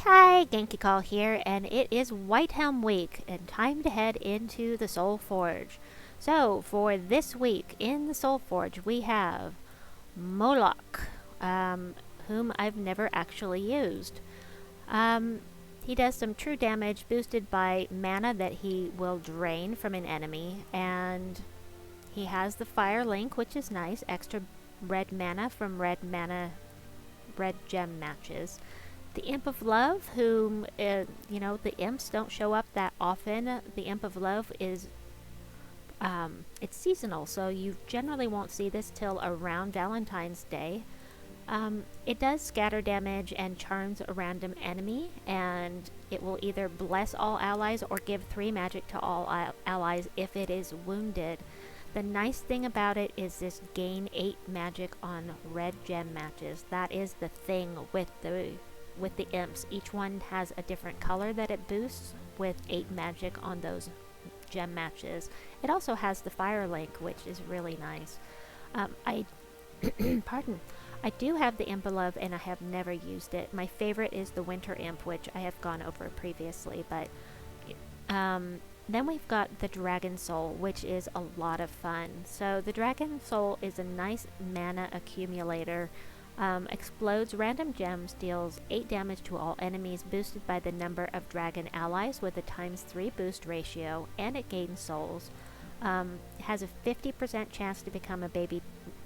Hi, Genki Call here, and it is White Helm week, and time to head into the Soulforge. So, for this week in the Soulforge, we have Moloch, whom I've never actually used. Um, he does some true damage boosted by mana that he will drain from an enemy, and he has the Fire Link, which is nice, extra red mana from red gem matches. The Imp of Love, whom, the imps don't show up that often. The Imp of Love is, it's seasonal, so you generally won't see this till around Valentine's Day. It does scatter damage and charms a random enemy, and it will either bless all allies or give 3 magic to all allies if it is wounded. The nice thing about it is this gain 8 magic on red gem matches. That is the thing with the imps. Each one has a different color that it boosts with 8 magic on those gem matches. It also has the Fire Link, which is really nice. I do have the Imp of Love and I have never used it. My favorite is the Winter Imp, which I have gone over previously, but then we've got the Dragon Soul, which is a lot of fun. So the Dragon Soul is a nice mana accumulator. Explodes random gems, deals 8 damage to all enemies, boosted by the number of dragon allies with a ×3 boost ratio, and it gains souls. It has a 50% chance to become a baby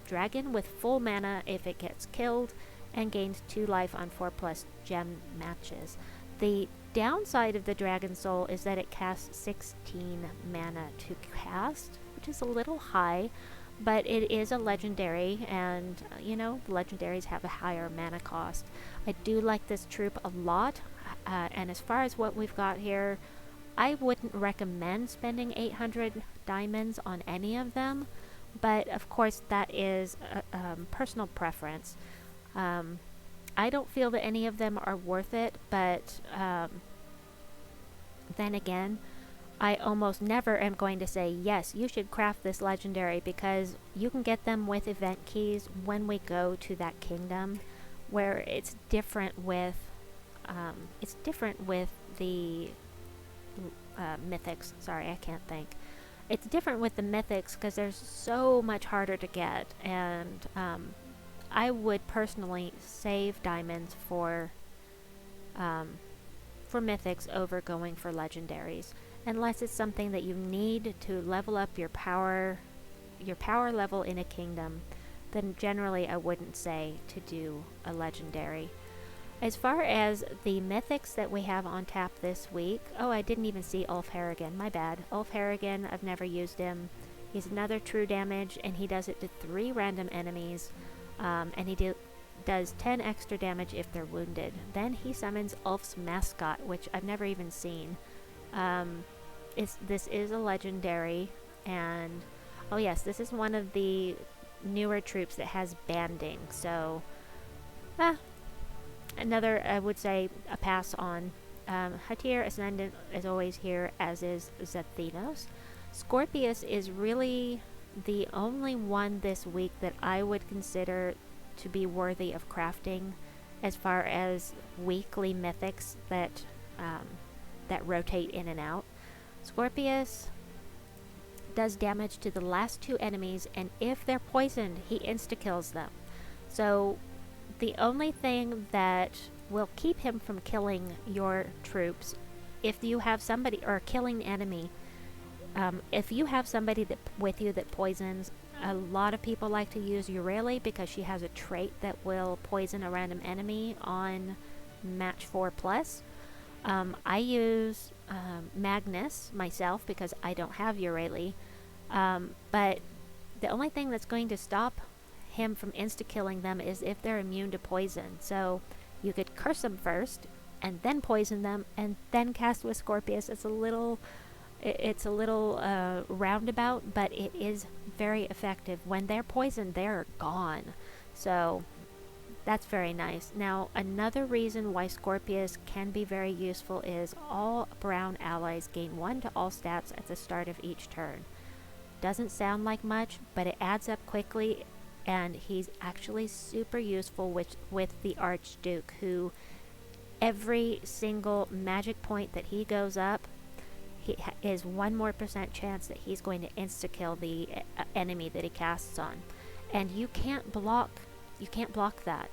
dragon with full mana if it gets killed, and gains 2 life on 4+ gem matches. The downside of the Dragon Soul is that it casts 16 mana to cast, which is a little high. But it is a legendary, and legendaries have a higher mana cost. I do like this troop a lot, and as far as what we've got here, I wouldn't recommend spending 800 diamonds on any of them, but of course that is personal preference. I don't feel that any of them are worth it, but then again, I almost never am going to say, yes, you should craft this legendary, because you can get them with event keys when we go to that kingdom, where it's different with the mythics. Sorry, I can't think. It's different with the mythics because they're so much harder to get, and I would personally save diamonds for mythics over going for legendaries. Unless it's something that you need to level up your power level in a kingdom, then generally I wouldn't say to do a legendary. As far as the mythics that we have on tap this week, I didn't even see Ulf Harrigan, my bad. Ulf Harrigan, I've never used him. He's another true damage, and he does it to 3 random enemies, and he does 10 extra damage if they're wounded. Then he summons Ulf's mascot, which I've never even seen. This is a legendary, and yes, this is one of the newer troops that has banding, so another, I would say, a pass on. Hatir Ascendant is always here, as is Zathenos. Scorpius is really the only one this week that I would consider to be worthy of crafting as far as weekly mythics that rotate in and out. Scorpius does damage to the last 2 enemies, and if they're poisoned, he insta-kills them. So the only thing that will keep him from killing your troops, if you have somebody, or killing enemy, if you have somebody with you that poisons, a lot of people like to use Euryale because she has a trait that will poison a random enemy on match 4+. I use Magnus myself because I don't have Euryale, but the only thing that's going to stop him from insta-killing them is if they're immune to poison. So you could curse them first, and then poison them, and then cast with Scorpius. It's a little roundabout, but it is very effective. When they're poisoned, they're gone. So that's very nice. Now, another reason why Scorpius can be very useful is all brown allies gain 1 to all stats at the start of each turn. Doesn't sound like much, but it adds up quickly, and he's actually super useful with the Archduke, who every single magic point that he goes up, is 1% more chance that he's going to insta-kill the enemy that he casts on. And you can't block that.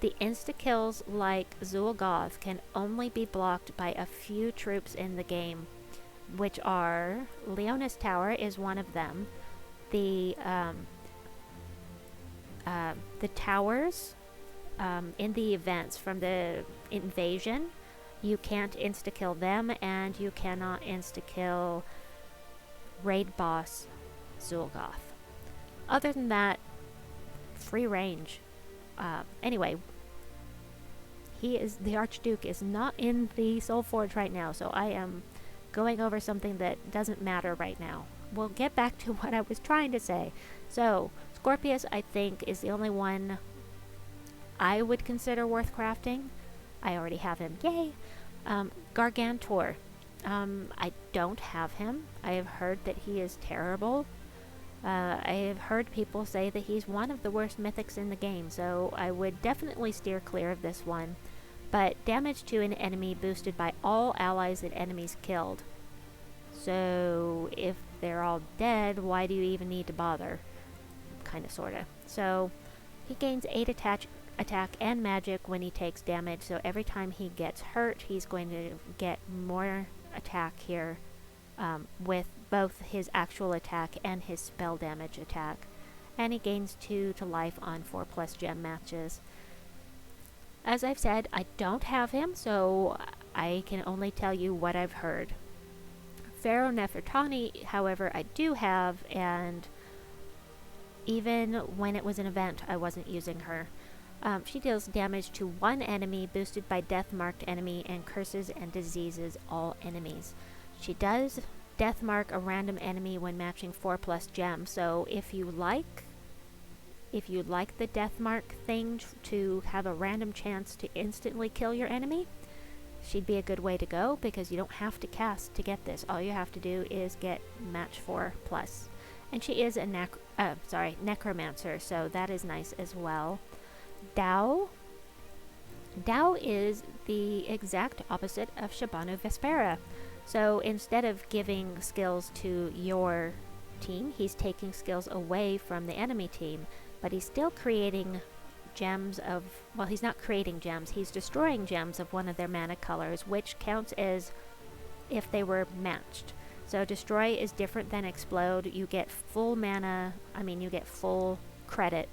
The insta-kills like Zul'Goth can only be blocked by a few troops in the game, which are Leona's Tower is one of them. The towers in the events from the invasion, you can't insta-kill them, and you cannot insta-kill raid boss Zul'Goth. Other than that, free range. Anyway, the Archduke is not in the Soulforge right now, so I am going over something that doesn't matter right now. We'll get back to what I was trying to say. So, Scorpius, I think, is the only one I would consider worth crafting. I already have him. Yay! Gargantor. I don't have him. I have heard that he is terrible. I have heard people say that he's one of the worst mythics in the game, so I would definitely steer clear of this one. But damage to an enemy boosted by all allies that enemies killed. So if they're all dead, why do you even need to bother? Kinda, sorta. So he gains 8 attack and magic when he takes damage, so every time he gets hurt, he's going to get more attack here, with both his actual attack and his spell damage attack. And he gains 2 to life on 4+ gem matches. As I've said, I don't have him, so I can only tell you what I've heard. Pharaoh Nefertani, however, I do have, and even when it was an event, I wasn't using her. She deals damage to one enemy boosted by death-marked enemy and curses and diseases all enemies. She does death-mark a random enemy when matching 4+ gems, so if you like the death-mark thing to have a random chance to instantly kill your enemy, she'd be a good way to go, because you don't have to cast to get this. All you have to do is get match 4+. And she is a necromancer, so that is nice as well. Dao is the exact opposite of Shabanu Vespera. So instead of giving skills to your team, he's taking skills away from the enemy team, but he's still creating gems of, well, he's not creating gems, he's destroying gems of one of their mana colors, which counts as if they were matched. So destroy is different than explode. You get full mana, you get full credit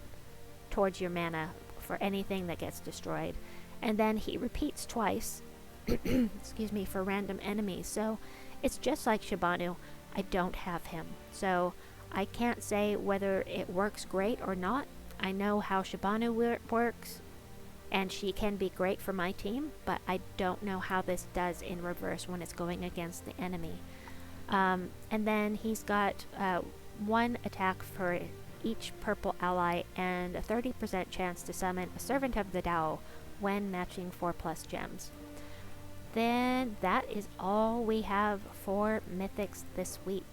towards your mana for anything that gets destroyed. And then he repeats twice, excuse me, for random enemies. So it's just like Shabanu. I don't have him, so I can't say whether it works great or not. I know how Shabanu works, and she can be great for my team, but I don't know how this does in reverse when it's going against the enemy. And then he's got 1 attack for each purple ally and a 30% chance to summon a Servant of the Dao when matching 4+ gems. Then that is all we have for mythics this week.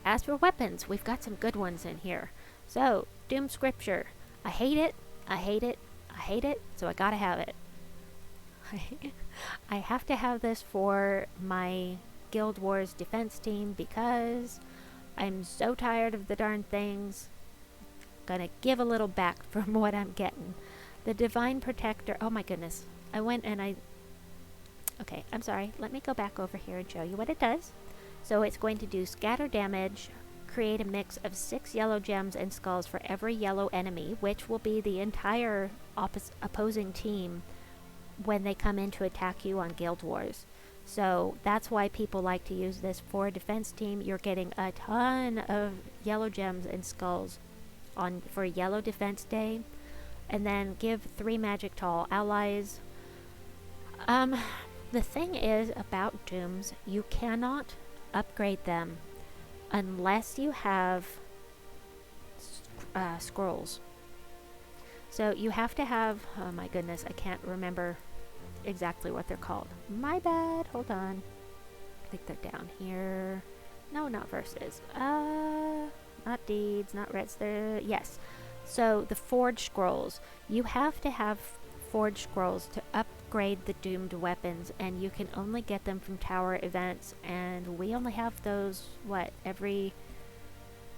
As for weapons, we've got some good ones in here. So, Doom Scripture. I hate it, I hate it, I hate it, so I gotta have it. I have to have this for my Guild Wars defense team because I'm so tired of the darn things. Gonna give a little back from what I'm getting. The Divine Protector, oh my goodness. Okay, I'm sorry. Let me go back over here and show you what it does. So it's going to do scatter damage, create a mix of 6 yellow gems and skulls for every yellow enemy, which will be the entire opposing team when they come in to attack you on Guild Wars. So that's why people like to use this for a defense team. You're getting a ton of yellow gems and skulls for Yellow Defense Day. And then give 3 magic to all allies. The thing is about Dooms, you cannot upgrade them unless you have scrolls. So you have to have, oh my goodness, I can't remember exactly what they're called. My bad, hold on. I think they're down here. No, not verses. Not deeds, not reds. Yes. So the Forge Scrolls. You have to have Forge Scrolls to upgrade the doomed weapons, and you can only get them from tower events, and we only have those, what, every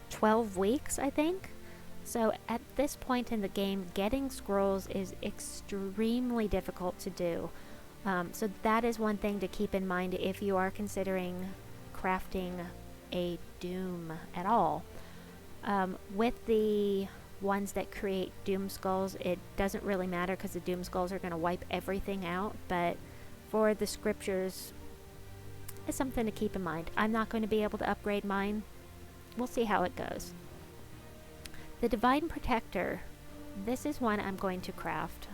12 weeks, I think? So at this point in the game, getting scrolls is extremely difficult to do. So that is one thing to keep in mind if you are considering crafting a doom at all. With the ones that create doom skulls, it doesn't really matter because the doom skulls are going to wipe everything out, but for the scriptures, it's something to keep in mind. I'm not going to be able to upgrade mine. We'll see how it goes. The Divine Protector. This is one I'm going to craft.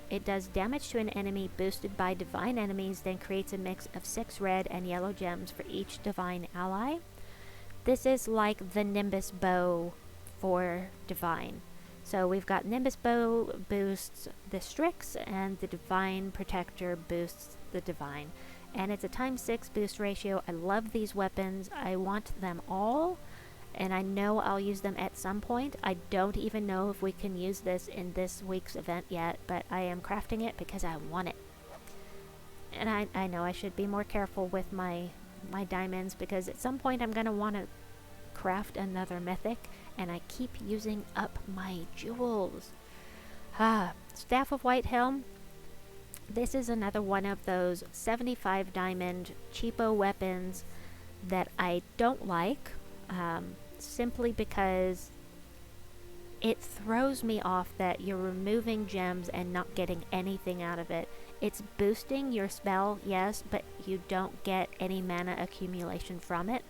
It does damage to an enemy boosted by divine enemies, then creates a mix of 6 red and yellow gems for each divine ally. This is like the Nimbus Bow for divine. So we've got Nimbus Bow boosts the Strix, and the Divine Protector boosts the divine. And it's a ×6 boost ratio. I love these weapons. I want them all, and I know I'll use them at some point. I don't even know if we can use this in this week's event yet, but I am crafting it because I want it. And I know I should be more careful with my diamonds, because at some point I'm going to want to craft another mythic, and I keep using up my jewels. Staff of White Helm. This is another one of those 75 diamond cheapo weapons that I don't like, simply because it throws me off that you're removing gems and not getting anything out of it. It's boosting your spell, yes, but you don't get any mana accumulation from it.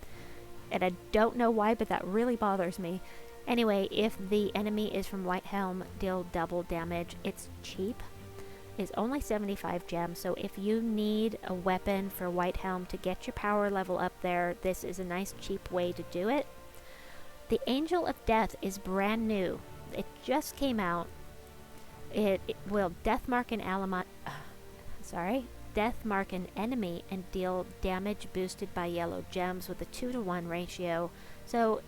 And I don't know why, but that really bothers me. Anyway, if the enemy is from White Helm, deal double damage. It's cheap. It's only 75 gems, so if you need a weapon for White Helm to get your power level up there, this is a nice cheap way to do it. The Angel of Death is brand new. It just came out. It will deathmark an enemy and deal damage boosted by yellow gems with a 2-to-1 ratio. So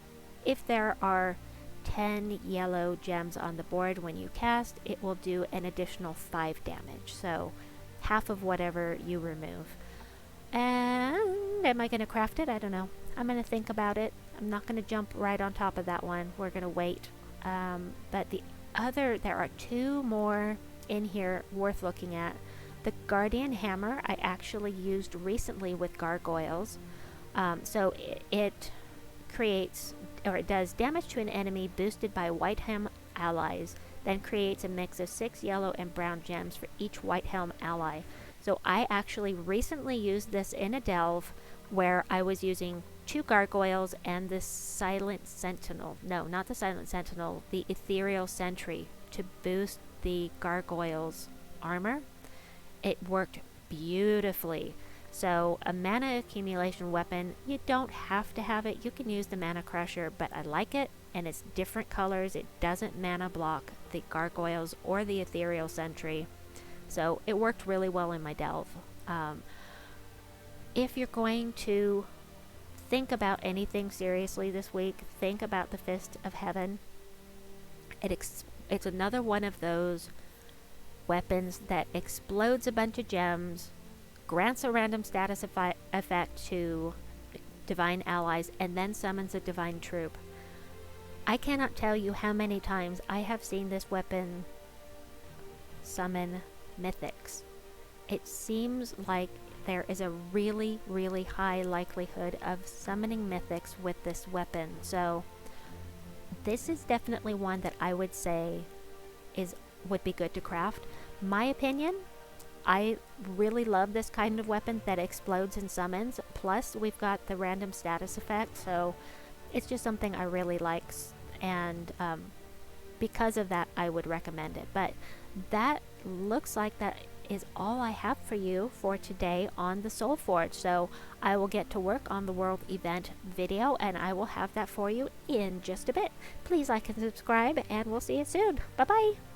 if there are 10 yellow gems on the board when you cast, it will do an additional 5 damage. So half of whatever you remove. And am I going to craft it? I don't know. I'm going to think about it. I'm not going to jump right on top of that one. We're going to wait. But there are 2 more in here worth looking at. The Guardian Hammer I actually used recently with gargoyles. So it creates, or it does damage to an enemy boosted by White Helm allies, then creates a mix of 6 yellow and brown gems for each White Helm ally. So I actually recently used this in a delve where I was using 2 gargoyles and the Silent Sentinel. No, not the Silent Sentinel, the Ethereal Sentry to boost the gargoyles' armor. It worked beautifully. So a mana accumulation weapon, you don't have to have it. You can use the Mana Crusher, but I like it, and it's different colors. It doesn't mana block the gargoyles or the Ethereal Sentry. So it worked really well in my delve. If you're going to think about anything seriously this week, think about the Fist of Heaven. It's another one of those weapons that explodes a bunch of gems, grants a random status effect to divine allies, and then summons a divine troop. I cannot tell you how many times I have seen this weapon summon mythics. It seems like there is a really, really high likelihood of summoning mythics with this weapon. So this is definitely one that I would say would be good to craft. My opinion, I really love this kind of weapon that explodes and summons. Plus, we've got the random status effect, so it's just something I really like, and because of that, I would recommend it. But that looks like that is all I have for you for today on the Soulforge. So I will get to work on the world event video, and I will have that for you in just a bit. Please like and subscribe, and we'll see you soon. Bye bye.